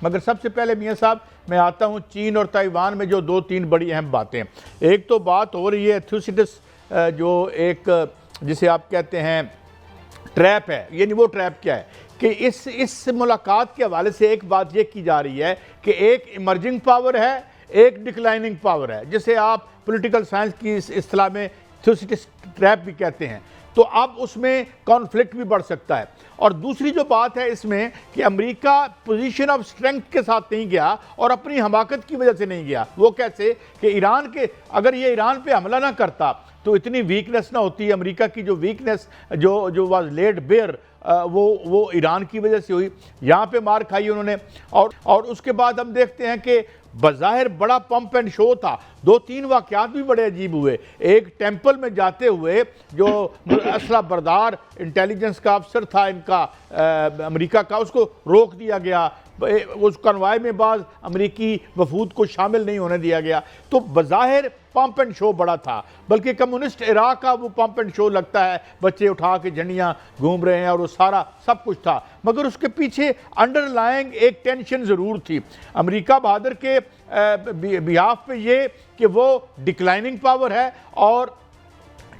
मगर सबसे पहले मियाँ साहब मैं आता हूँ चीन और ताइवान में जो दो तीन बड़ी अहम बातें। एक तो बात हो रही है थ्यूसिडिस जो एक जिसे आप कहते हैं ट्रैप है, यानी वो ट्रैप क्या है कि इस मुलाकात के हवाले से एक बात ये की जा रही है कि एक इमर्जिंग पावर है, एक डिक्लाइनिंग पावर है, जिसे आप पॉलिटिकल साइंस की इस इस्तिलाह में थ्यूसिडिस ट्रैप भी कहते हैं। तो अब उसमें कॉन्फ्लिक्ट भी बढ़ सकता है। और दूसरी जो बात है इसमें कि अमेरिका पोजीशन ऑफ स्ट्रेंथ के साथ नहीं गया और अपनी हमाकत की वजह से नहीं गया। वो कैसे कि ईरान के, अगर ये ईरान पे हमला ना करता तो इतनी वीकनेस ना होती। अमेरिका की जो वीकनेस जो वाज लेड बेयर वो ईरान की वजह से हुई। यहाँ पे मार खाई उन्होंने। और उसके बाद हम देखते हैं कि बज़ाहिर बड़ा पंप एंड शो था। दो तीन वाक़यात भी बड़े अजीब हुए। एक टेंपल में जाते हुए जो असला बरदार इंटेलिजेंस का अफसर था इनका अमेरिका का, उसको रोक दिया गया। उस कन्वाय में बाज़ अमेरिकी वफूद को शामिल नहीं होने दिया गया। तो बज़ाहिर पंप एंड शो बड़ा था, बल्कि कम्युनिस्ट इराक का वो पंप एंड शो लगता है, बच्चे उठा के झंडियाँ घूम रहे हैं और वो सारा सब कुछ था। मगर उसके पीछे अंडरलाइंग एक टेंशन ज़रूर थी अमेरिका बहादुर के बिहाफ पे, ये कि वो डिक्लाइनिंग पावर है और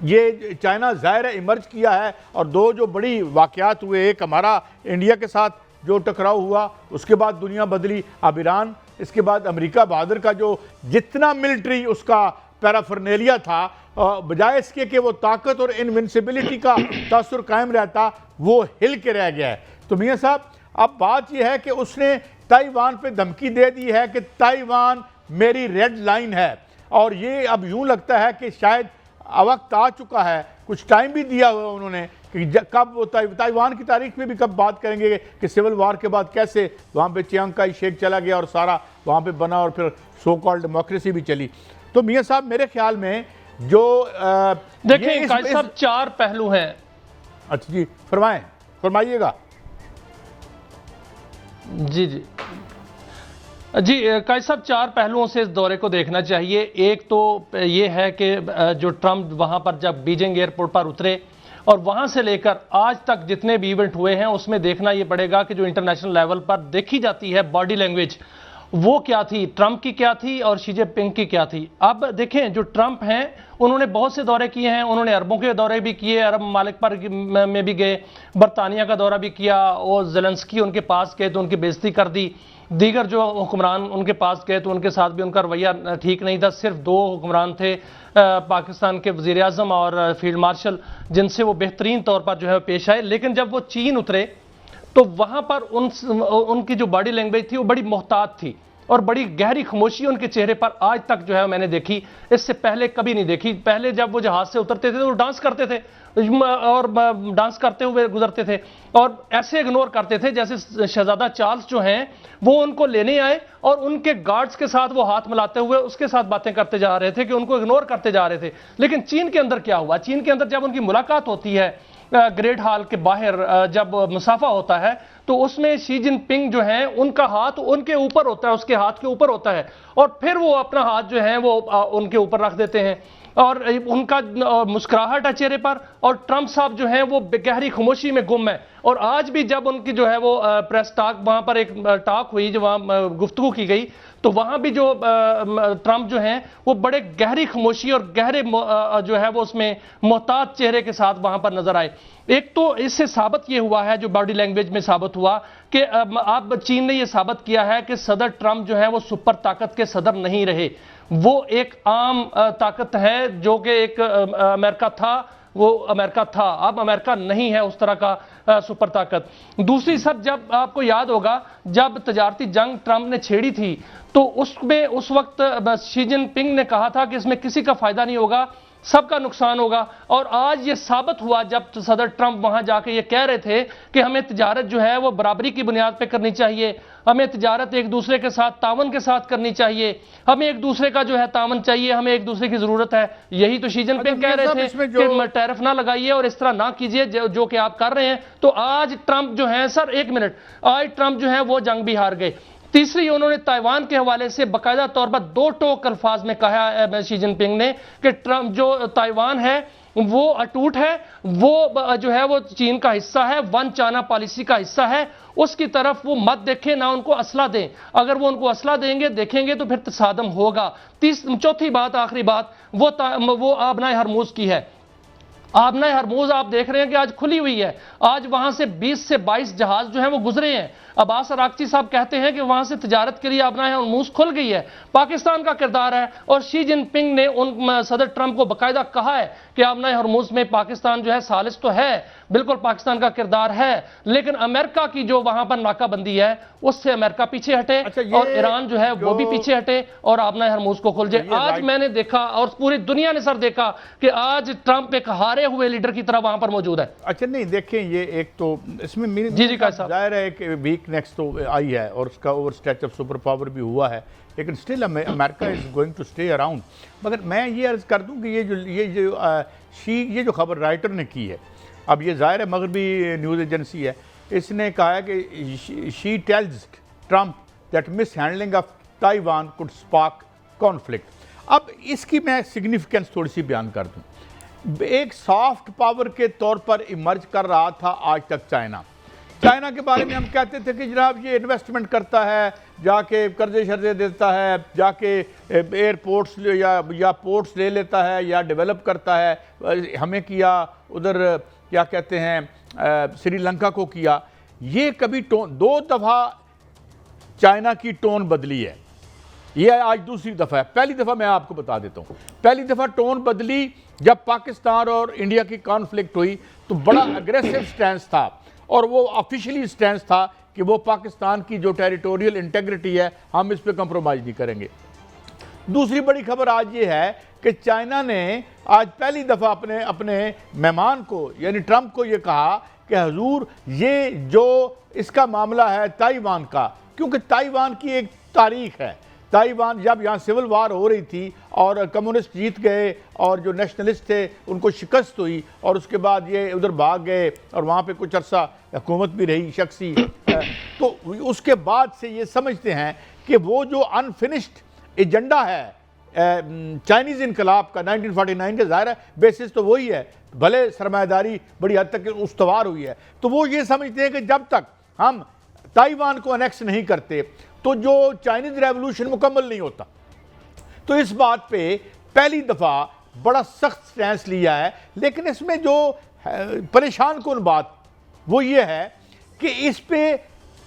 ये चाइना ज़ाहिर है इमर्ज किया है। और दो जो बड़ी वाक़यात हुए, एक हमारा इंडिया के साथ जो टकराव हुआ, उसके बाद दुनिया बदली। अब ईरान, इसके बाद अमेरिका बहादुर का जो जितना मिलिट्री उसका पैराफर्नेलिया था, बजाय इसके कि वो ताकत और इनविंसिबिलिटी का तासुर कायम रहता, वो हिल के रह गया है। तो मियाँ साहब अब बात यह है कि उसने ताइवान पे धमकी दे दी है कि ताइवान मेरी रेड लाइन है। और ये अब यूं लगता है कि शायद वक्त आ चुका है, कुछ टाइम भी दिया हुआ उन्होंने कि कब वो ताइवान की तारीख में भी कब बात करेंगे कि सिविल वार के बाद कैसे वहाँ पे चियांग काई शेक चला गया और सारा वहाँ पे बना और फिर सो कॉल्ड डेमोक्रेसी भी चली। तो मियाँ साहब मेरे ख्याल में जो देखिए काई साहब चार पहलू हैं। अच्छा जी, फरमाइएगा। जी जी जी काई साहब, चार पहलुओं से इस दौरे को देखना चाहिए। एक तो ये है कि जो ट्रंप वहां पर जब बीजिंग एयरपोर्ट पर उतरे और वहां से लेकर आज तक जितने भी इवेंट हुए हैं, उसमें देखना ये पड़ेगा कि जो इंटरनेशनल लेवल पर देखी जाती है बॉडी लैंग्वेज, वो क्या थी, ट्रंप की क्या थी और शी जिनपिंग की क्या थी। अब देखें जो ट्रंप हैं उन्होंने बहुत से दौरे किए हैं, उन्होंने अरबों के दौरे भी किए, अरब ममालिक पर में भी गए, बरतानिया का दौरा भी किया और ज़ेलेंस्की उनके पास गए तो उनकी बेइज्जती कर दी। दीगर जो हुक्मरान उनके पास गए तो उनके साथ भी उनका रवैया ठीक नहीं था। सिर्फ दो हुक्मरान थे पाकिस्तान के वज़ीर आज़म और फील्ड मार्शल, जिनसे वो बेहतरीन तौर पर जो है पेश आए। लेकिन जब वो चीन उतरे तो वहां पर उनकी जो बॉडी लैंग्वेज थी वो बड़ी मोहतात थी और बड़ी गहरी खामोशी उनके चेहरे पर आज तक जो है मैंने देखी, इससे पहले कभी नहीं देखी। पहले जब वो जहाज से उतरते थे तो वो डांस करते थे और डांस करते हुए गुजरते थे और ऐसे इग्नोर करते थे जैसे शहजादा चार्ल्स जो हैं वो उनको लेने आए और उनके गार्ड्स के साथ वो हाथ मिलाते हुए उसके साथ बातें करते जा रहे थे कि उनको इग्नोर करते जा रहे थे। लेकिन चीन के अंदर क्या हुआ, चीन के अंदर जब उनकी मुलाकात होती है ग्रेट हॉल के बाहर, जब मुसाफा होता है तो उसमें शी जिनपिंग जो है उनका हाथ उनके ऊपर होता है, उसके हाथ के ऊपर होता है और फिर वो अपना हाथ जो है वो उनके ऊपर रख देते हैं और उनका मुस्कुराहट है चेहरे पर और ट्रंप साहब जो है वो गहरी खामोशी में गुम है। और आज भी जब उनकी जो है वो प्रेस टॉक, वहां पर एक टॉक हुई जो वहां गुफ्तगू की गई, तो वहां भी जो ट्रंप जो हैं वो बड़े गहरी खामोशी और गहरे जो है वो उसमें मोहतात चेहरे के साथ वहां पर नजर आए। एक तो इससे साबित ये हुआ है, जो बॉडी लैंग्वेज में साबित हुआ कि अब चीन ने ये साबित किया है कि सदर ट्रंप जो है वो सुपर ताकत के सदर नहीं रहे, वो एक आम ताकत है जो कि एक अमेरिका था, वो अमेरिका था, अब अमेरिका नहीं है उस तरह का सुपर ताकत। दूसरी सब, जब आपको याद होगा जब तजारती जंग ट्रंप ने छेड़ी थी तो उसमें उस वक्त शी जिनपिंग ने कहा था कि इसमें किसी का फायदा नहीं होगा, सबका नुकसान होगा। और आज ये साबित हुआ जब सदर ट्रंप वहां जाके ये कह रहे थे कि हमें तिजारत जो है वो बराबरी की बुनियाद पे करनी चाहिए, हमें तिजारत एक दूसरे के साथ तावन के साथ करनी चाहिए, हमें एक दूसरे का जो है तावन चाहिए, हमें एक दूसरे की जरूरत है। यही तो शी जिनपिंग कह रहे थे कि टैरिफ ना लगाइए और इस तरह ना कीजिए जो कि आप कर रहे हैं। तो आज ट्रंप जो है, सर एक मिनट, आज ट्रंप जो है वो जंग भी हार गए। तीसरी, उन्होंने ताइवान के हवाले से बाकायदा तौर पर दो टोक अल्फाज में कहा शी जिनपिंग ने कि ट्रंप जो ताइवान है वो अटूट है, वो जो है वो चीन का हिस्सा है, वन चाइना पॉलिसी का हिस्सा है। उसकी तरफ वो मत देखें, ना उनको असला दें। अगर वो उनको असला देंगे देखेंगे तो फिर तसादम होगा। चौथी बात, आखिरी बात, वो आबनाए हरमूज की है। आबनाए हरमूज आप देख रहे हैं कि आज खुली हुई है। आज वहां से 20 से 22 जहाज जो हैं वो गुजरे हैं। अब्बास अराक्ची साहब कहते हैं कि वहां से तिजारत के लिए आबनाए हरमूज खुल गई है। पाकिस्तान का किरदार है, और शी जिनपिंग ने उन सदर ट्रंप को बाकायदा कहा है कि आबनाए हरमूज में पाकिस्तान जो है सालिस तो है, बिल्कुल पाकिस्तान का किरदार है, लेकिन अमेरिका की जो वहां पर नाकाबंदी है उससे अमेरिका पीछे हटे, और ईरान जो है वो भी पीछे हटे और आबनाए हरमूज को खुल जाए। आज मैंने देखा और पूरी दुनिया ने सर देखा कि आज ट्रंप एक हारे हुए लीडर की तरह वहां पर मौजूद है। अच्छा नहीं, देखें ये एक तो इसमें जी जाहिर है कि वीकनेस तो आई है और उसका over stretch of super power भी हुआ है, लेकिन still America is going to stay around. मगर मैं ये अर्ज कर दूं कि ये जो खबर राइटर ने की है, अब ये जाहिर है मगरबी न्यूज़ एजेंसी है, इसने कहा है कि she tells Trump that miss handling of Taiwan could spark conflict. अब इसकी मैं सिग्निफिकेंस थोड़ी सी बयान कर दूं। एक सॉफ्ट पावर के तौर पर इमर्ज कर रहा था आज तक चाइना के बारे में हम कहते थे कि जनाब ये इन्वेस्टमेंट करता है, जाके कर्जे शर्जे देता है, जाके एयरपोर्ट्स या पोर्ट्स ले लेता है या डेवलप करता है। हमें किया, उधर क्या कहते हैं श्रीलंका को किया। ये कभी दो दफ़ा चाइना की टोन बदली है, ये आज दूसरी दफ़ा है। पहली दफ़ा मैं आपको बता देता हूँ, पहली दफ़ा टोन बदली जब पाकिस्तान और इंडिया की कॉन्फ्लिक्ट हुई तो बड़ा अग्रेसिव स्टैंस था, और वो ऑफिशियली स्टैंस था कि वो पाकिस्तान की जो टेरिटोरियल इंटेग्रिटी है हम इस पर कंप्रोमाइज़ नहीं करेंगे। दूसरी बड़ी खबर आज ये है कि चाइना ने आज पहली दफ़ा अपने मेहमान को यानी ट्रंप को ये कहा कि हुजूर ये जो इसका मामला है ताइवान का, क्योंकि ताइवान की एक तारीख है। ताइवान जब यहाँ सिविल वार हो रही थी और कम्युनिस्ट जीत गए और जो नेशनलिस्ट थे उनको शिकस्त हुई, और उसके बाद ये उधर भाग गए और वहाँ पे कुछ अरसा हुकूमत भी रही शख्सी, तो उसके बाद से ये समझते हैं कि वो जो अनफिनिश्ड एजेंडा है चाइनीज़ इनकलाब का 1949 का, ज़ाहिर है बेसिस तो वही है, भले सरमायादारी बड़ी हद तक उस्तवार हुई है। तो वो ये समझते हैं कि जब तक हम ताइवान को अनेक्स नहीं करते तो जो चाइनीज़ रेवोल्यूशन मुकम्मल नहीं होता। तो इस बात पे पहली दफ़ा बड़ा सख्त स्टैंस लिया है। लेकिन इसमें जो परेशान कुन बात वो ये है कि इस पे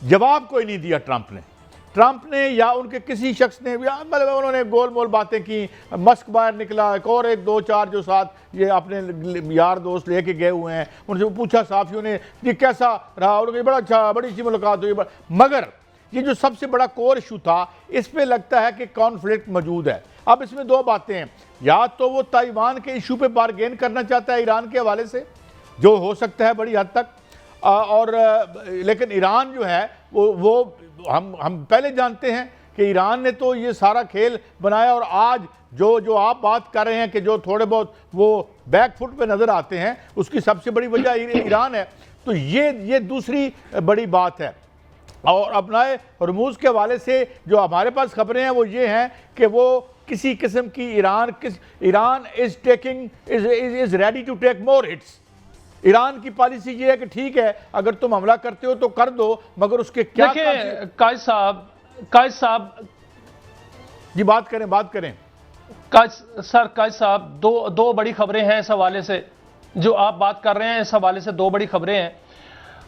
जवाब कोई नहीं दिया ट्रंप ने या उनके किसी शख्स ने, मतलब उन्होंने गोल मोल बातें की, मस्क बाहर निकला, एक और एक दो चार जो साथ ये अपने यार दोस्त लेके गए हुए हैं, उनसे पूछा साफियों ने कि कैसा रहा, उन्होंने बड़ा अच्छा, बड़ी अच्छी मुलाकात हुई। मगर ये जो सबसे बड़ा कोर इशू था, इस पे लगता है कि कॉन्फ्लिक्ट मौजूद है। अब इसमें दो बातें हैं, या तो वो ताइवान के इशू पे बारगेन करना चाहता है ईरान के हवाले से, जो हो सकता है बड़ी हद तक, और लेकिन ईरान जो है वो हम पहले जानते हैं कि ईरान ने तो ये सारा खेल बनाया, और आज जो आप बात कर रहे हैं कि जो थोड़े बहुत वो बैकफुट पे नज़र आते हैं, उसकी सबसे बड़ी वजह ईरान है। तो ये दूसरी बड़ी बात है। और अपनाए हरमूज के हवाले से जो हमारे पास खबरें हैं वो ये हैं कि वो किसी किस्म की Iran is ready to take more hits. Iran की पॉलिसी ये है कि ठीक है अगर तुम हमला करते हो तो कर दो, मगर उसके क्या। कायद साहब जी बात करें कायद साहब, दो बड़ी खबरें हैं इस हवाले से जो आप बात कर रहे हैं। इस हवाले से दो बड़ी खबरें हैं।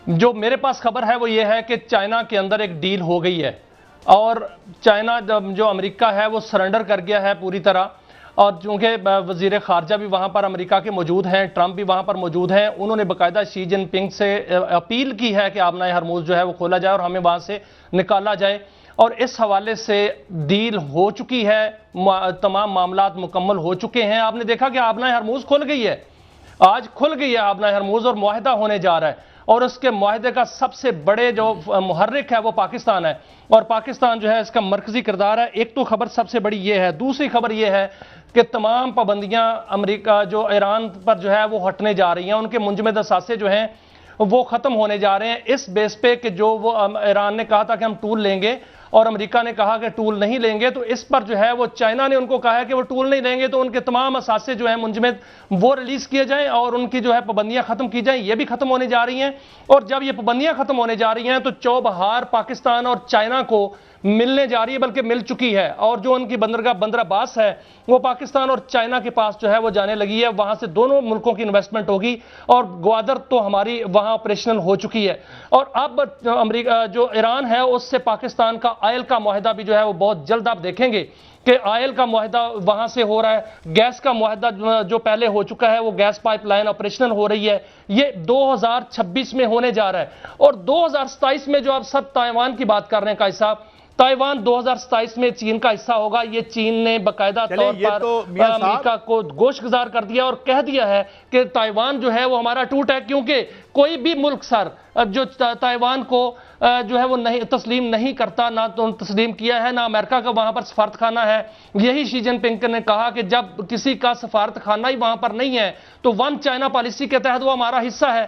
जो मेरे पास खबर है वो ये है कि चाइना के अंदर एक डील हो गई है, और चाइना जो अमेरिका है वो सरेंडर कर गया है पूरी तरह। और चूंकि वजीर खारजा भी वहाँ पर अमेरिका के मौजूद हैं, ट्रंप भी वहाँ पर मौजूद हैं, उन्होंने बाकायदा शी जिनपिंग से अपील की है कि आबनाए हरमूज जो है वो खोला जाए और हमें वहाँ से निकाला जाए। और इस हवाले से डील हो चुकी है, तमाम मामलात मुकम्मल हो चुके हैं। आपने देखा कि आबनाए हरमूज खुल गई है, आज खुल गई है आबनाए हरमूज, और मुआहदा होने जा रहा है। और उसके मुआहदे का सबसे बड़े जो मुहर्रिक है वो पाकिस्तान है, और पाकिस्तान जो है इसका मरकजी किरदार है। एक तो खबर सबसे बड़ी ये है। दूसरी खबर ये है कि तमाम पाबंदियां अमेरिका जो ईरान पर जो है वो हटने जा रही हैं, उनके मुंजमद असासे जो हैं वो ख़त्म होने जा रहे हैं, इस बेस पे कि जो वो ईरान ने कहा था कि हम टूल लेंगे, और अमेरिका ने कहा कि टूल नहीं लेंगे, तो इस पर जो है वो चाइना ने उनको कहा है कि वो टूल नहीं लेंगे तो उनके तमाम असासे जो है मुंजमद वो रिलीज किए जाएं और उनकी जो है पाबंदियां खत्म की जाएं। ये भी खत्म होने जा रही हैं, और जब ये पाबंदियां खत्म होने जा रही हैं तो चौबहार पाकिस्तान और चाइना को मिलने जा रही है, बल्कि मिल चुकी है। और जो उनकी बंदरगाह बंदर अब्बास है वो पाकिस्तान और चाइना के पास जो है वो जाने लगी है, वहां से दोनों मुल्कों की इन्वेस्टमेंट होगी, और ग्वादर तो हमारी वहां ऑपरेशनल हो चुकी है। और अब अमेरिका जो ईरान है उससे पाकिस्तान का ऑयल का मुआहदा भी जो है वो बहुत जल्द आप देखेंगे कि ऑयल का मुआहदा वहां से हो रहा है। गैस का मुआहदा जो पहले हो चुका है वो गैस पाइपलाइन ऑपरेशनल हो रही है, ये 2026 में होने जा रहा है। और 2027 में जो आप सब ताइवान की बात कर रहे हैं काई साहब, ताइवान 2027 में चीन का हिस्सा होगा। ये चीन ने बाकायदा तौर पर अमेरिका को गोशगुजार कर दिया और कह दिया है कि ताइवान जो है वो हमारा टूट है, क्योंकि कोई भी मुल्क सर जो ताइवान को जो है वो नहीं तस्लीम नहीं करता, ना तो तस्लीम किया है, ना अमेरिका का वहां पर सफारत खाना है। यही शी जिनपिंग ने कहा कि जब किसी का सफारत खाना ही वहां पर नहीं है तो वन चाइना पॉलिसी के तहत वो हमारा हिस्सा है।